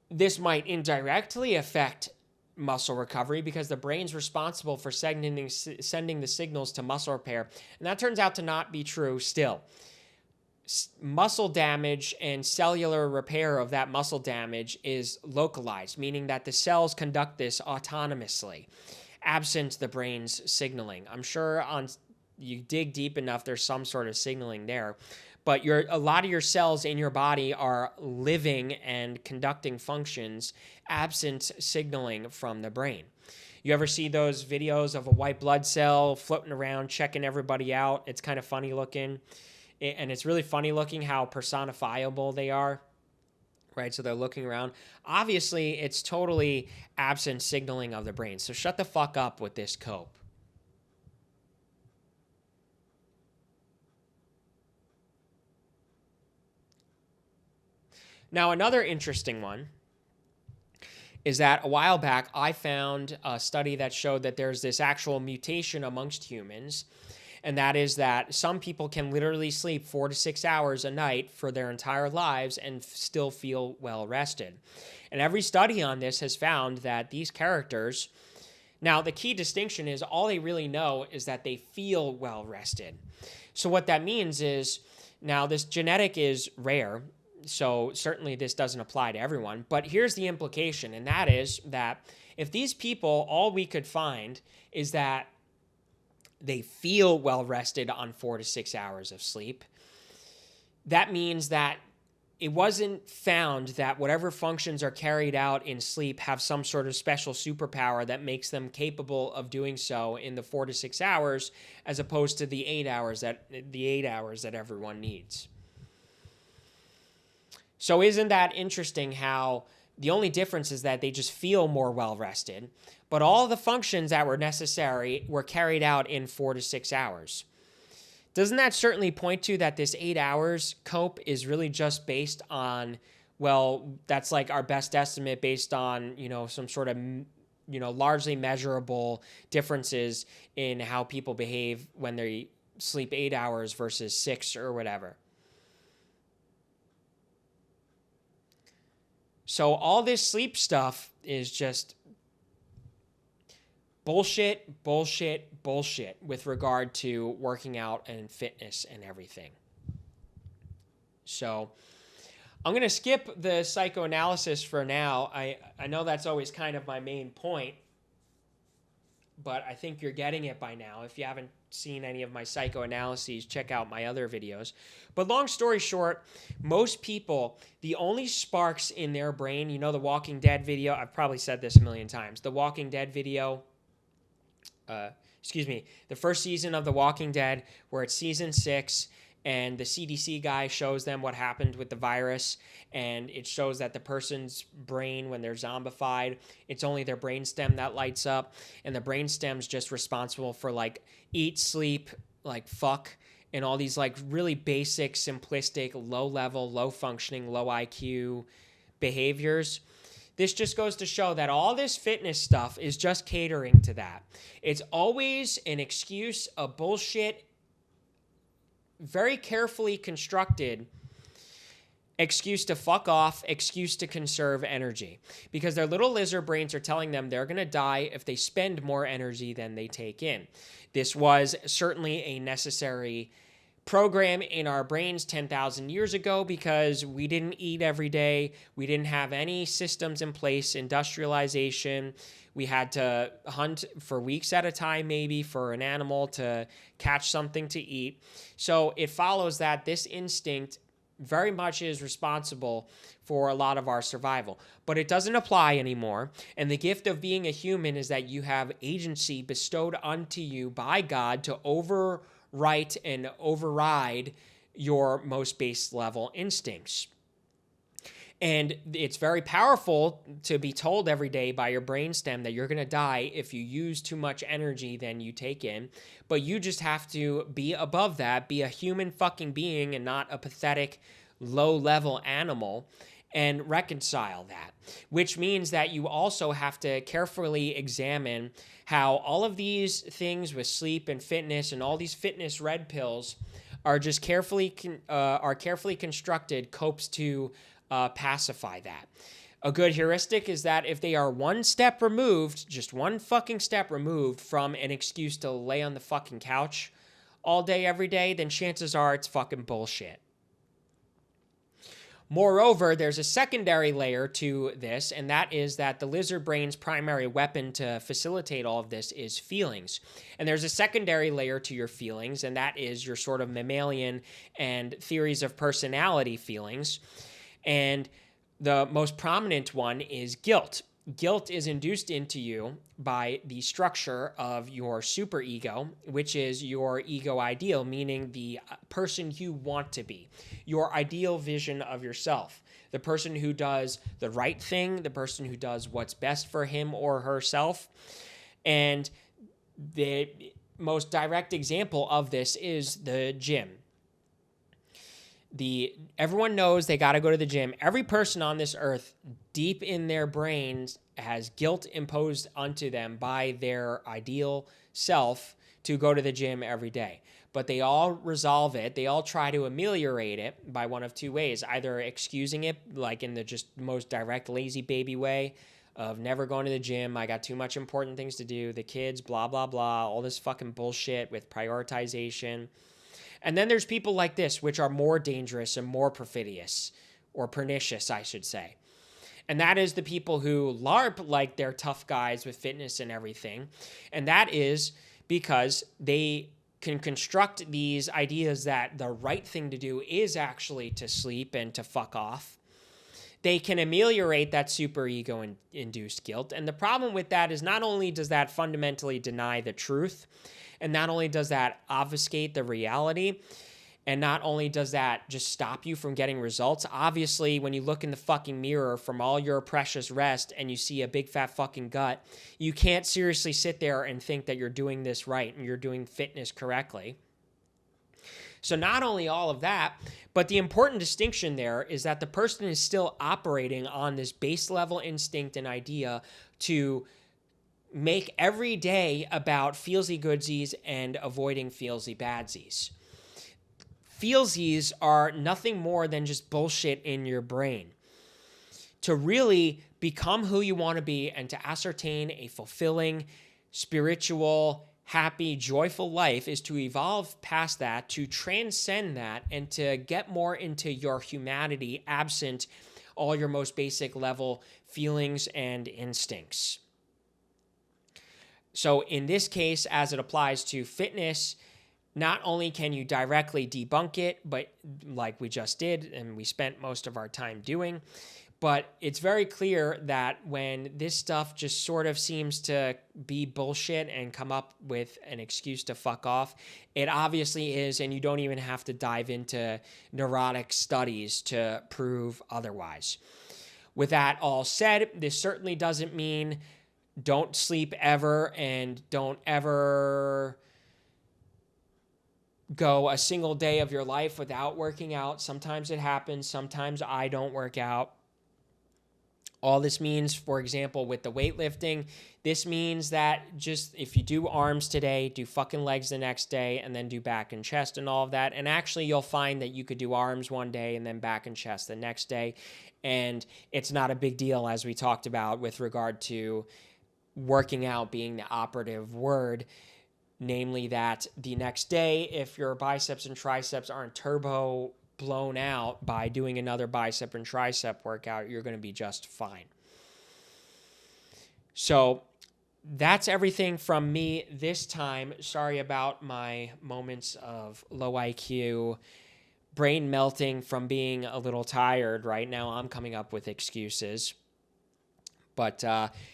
this might indirectly affect muscle recovery because the brain's responsible for sending the signals to muscle repair. And that turns out to not be true still. Muscle damage and cellular repair of that muscle damage is localized, meaning that the cells conduct this autonomously, absent the brain's signaling. I'm sure you dig deep enough, there's some sort of signaling there, but a lot of your cells in your body are living and conducting functions absent signaling from the brain. You ever see those videos of a white blood cell floating around, checking everybody out? It's kind of funny looking. And it's really funny looking how personifiable they are, right? So they're looking around. Obviously, it's totally absent signaling of the brain. So shut the fuck up with this cope. Now, another interesting one is that a while back, I found a study that showed that there's this actual mutation amongst humans. And that is that some people can literally sleep 4 to 6 hours a night for their entire lives and still feel well rested. And every study on this has found that these characters, now the key distinction is all they really know is that they feel well rested. So what that means is, now this genetic is rare, so certainly this doesn't apply to everyone, but here's the implication, and that is that if these people, all we could find is that they feel well rested on 4 to 6 hours of sleep, that means that it wasn't found that whatever functions are carried out in sleep have some sort of special superpower that makes them capable of doing so in the 4 to 6 hours, as opposed to the 8 hours that everyone needs. So isn't that interesting how the only difference is that they just feel more well rested, but all the functions that were necessary were carried out in 4 to 6 hours. Doesn't that certainly point to that this 8 hours cope is really just based on, well, that's like our best estimate based on, some sort of, largely measurable differences in how people behave when they sleep 8 hours versus 6 or whatever. So all this sleep stuff is just bullshit with regard to working out and fitness and everything. So I'm going to skip the psychoanalysis for now. I know that's always kind of my main point, but I think you're getting it by now. If you haven't seen any of my psychoanalyses, check out my other videos. But long story short, most people, the only sparks in their brain, the Walking Dead video, I've probably said this a million times, the Walking Dead video, the first season of The Walking Dead, where it's season 6, and the CDC guy shows them what happened with the virus, and it shows that the person's brain, when they're zombified, it's only their brainstem that lights up, and the brainstem's just responsible for like eat, sleep, like fuck, and all these like really basic, simplistic, low level, low functioning, low IQ behaviors. This just goes to show that all this fitness stuff is just catering to that. It's always an excuse, a bullshit, very carefully constructed excuse to fuck off, excuse to conserve energy, because their little lizard brains are telling them they're going to die if they spend more energy than they take in. This was certainly a necessary program in our brains 10,000 years ago because we didn't eat every day. We didn't have any systems in place, industrialization. We had to hunt for weeks at a time, maybe, for an animal to catch something to eat. So it follows that this instinct very much is responsible for a lot of our survival. But it doesn't apply anymore. And the gift of being a human is that you have agency bestowed unto you by God to overwrite and override your most base level instincts. And it's very powerful to be told every day by your brainstem that you're going to die if you use too much energy than you take in. But you just have to be above that, be a human fucking being and not a pathetic, low-level animal, and reconcile that. Which means that you also have to carefully examine how all of these things with sleep and fitness and all these fitness red pills are just carefully constructed copes to pacify that. A good heuristic is that if they are one step removed, just one fucking step removed from an excuse to lay on the fucking couch all day, every day, then chances are it's fucking bullshit. Moreover, there's a secondary layer to this, and that is that the lizard brain's primary weapon to facilitate all of this is feelings. And there's a secondary layer to your feelings, and that is your sort of mammalian and theories of personality feelings. And the most prominent one is guilt. Guilt is induced into you by the structure of your superego, which is your ego ideal, meaning the person you want to be, your ideal vision of yourself, the person who does the right thing, the person who does what's best for him or herself. And the most direct example of this is the gym. Everyone knows they got to go to the gym. Every person on this earth, deep in their brains, has guilt imposed onto them by their ideal self to go to the gym every day. But they all resolve it. They all try to ameliorate it by one of two ways. Either excusing it, like in the just most direct lazy baby way of never going to the gym. I got too much important things to do. The kids, blah, blah, blah. All this fucking bullshit with prioritization. And then there's people like this, which are more dangerous and more perfidious, or pernicious, I should say. And that is the people who LARP like they're tough guys with fitness and everything. And that is because they can construct these ideas that the right thing to do is actually to sleep and to fuck off. They can ameliorate that superego-induced guilt. And the problem with that is not only does that fundamentally deny the truth, and not only does that obfuscate the reality, and not only does that just stop you from getting results, obviously, when you look in the fucking mirror from all your precious rest and you see a big fat fucking gut, you can't seriously sit there and think that you're doing this right and you're doing fitness correctly. So not only all of that, but the important distinction there is that the person is still operating on this base level instinct and idea to make every day about feelsy goodsies and avoiding feelsy badsies. Feelsies are nothing more than just bullshit in your brain. To really become who you want to be and to ascertain a fulfilling, spiritual, happy, joyful life is to evolve past that, to transcend that, and to get more into your humanity absent all your most basic level feelings and instincts. So in this case, as it applies to fitness, not only can you directly debunk it, but like we just did and we spent most of our time doing, but it's very clear that when this stuff just sort of seems to be bullshit and come up with an excuse to fuck off, it obviously is, and you don't even have to dive into neurotic studies to prove otherwise. With that all said, this certainly doesn't mean don't sleep ever and don't ever go a single day of your life without working out. Sometimes it happens. Sometimes I don't work out. All this means, for example, with the weightlifting, this means that just if you do arms today, do fucking legs the next day, and then do back and chest and all of that. And actually, you'll find that you could do arms one day and then back and chest the next day. And it's not a big deal, as we talked about, with regard to working out being the operative word, namely that the next day, if your biceps and triceps aren't turbo blown out by doing another bicep and tricep workout, you're going to be just fine. So that's everything from me this time. Sorry about my moments of low IQ brain melting from being a little tired. Right now, I'm coming up with excuses. But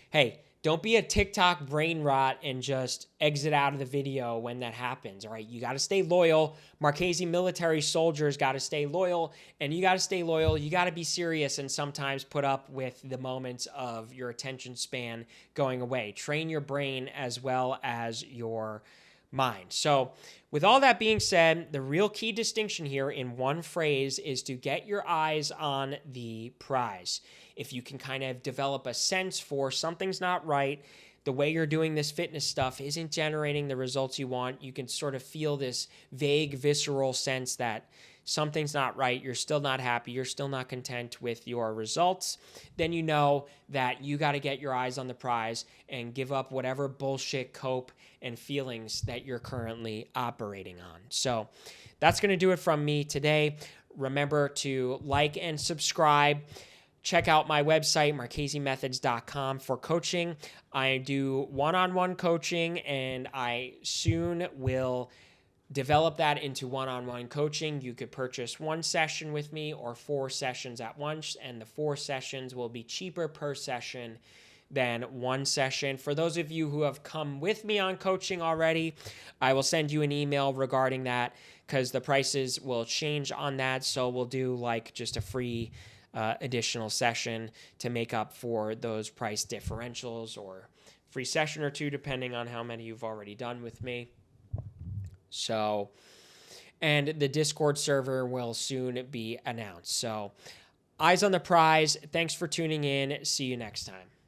hey, don't be a TikTok brain rot and just exit out of the video when that happens. All right, you got to stay loyal. Marchese military soldiers got to stay loyal, and you got to stay loyal. You got to be serious and sometimes put up with the moments of your attention span going away. Train your brain as well as your mind. So, with all that being said, the real key distinction here in one phrase is to get your eyes on the prize. If you can kind of develop a sense for something's not right, the way you're doing this fitness stuff isn't generating the results you want, you can sort of feel this vague, visceral sense that something's not right, you're still not happy, you're still not content with your results, then you know that you got to get your eyes on the prize and give up whatever bullshit cope and feelings that you're currently operating on. So that's going to do it from me today. Remember to like and subscribe. Check out my website, marchesemethods.com, for coaching. I do one-on-one coaching, and I soon will develop that into one-on-one coaching. You could purchase one session with me or 4 sessions at once, and the 4 sessions will be cheaper per session than one session. For those of you who have come with me on coaching already, I will send you an email regarding that because the prices will change on that. So we'll do like just a free additional session to make up for those price differentials, or free session or 2 depending on how many you've already done with me. So, and the Discord server will soon be announced. So, eyes on the prize. Thanks for tuning in. See you next time.